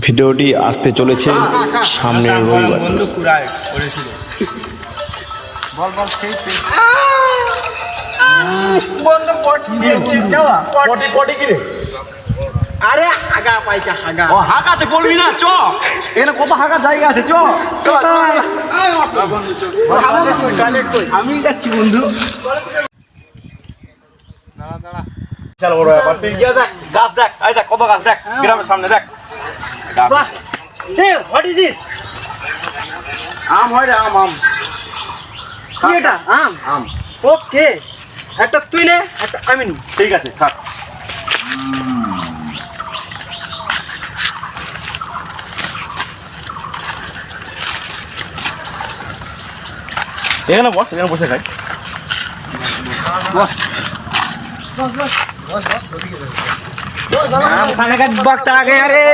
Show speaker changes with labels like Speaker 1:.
Speaker 1: ভিডিওটি আসতে চলেছে সামনের রবিবার।
Speaker 2: আরে হাগা পাইছে হাগা।
Speaker 3: ও হাগাতে বলবি না, চ এখানে কত হাগার জায়গা আছে, চ
Speaker 2: আমি যাচ্ছি বন্ধু।
Speaker 3: চল বড় ব্যাপার, তুই গিয়ে দেখ গাছ, দেখ এই দেখ কত গাছ, দেখ গ্রামের সামনে দেখ।
Speaker 2: বাহ, হে হোয়াট ইজ দিস?
Speaker 3: আম হয় রে, আম আম
Speaker 2: কি এটা? আম?
Speaker 3: আম।
Speaker 2: ওকে, একটা তুই নে, একটা আমি নি।
Speaker 3: ঠিক আছে থাক। এখানে বস, এখানে বসে খাই।
Speaker 2: आम खाने का वक्त आ गया रे।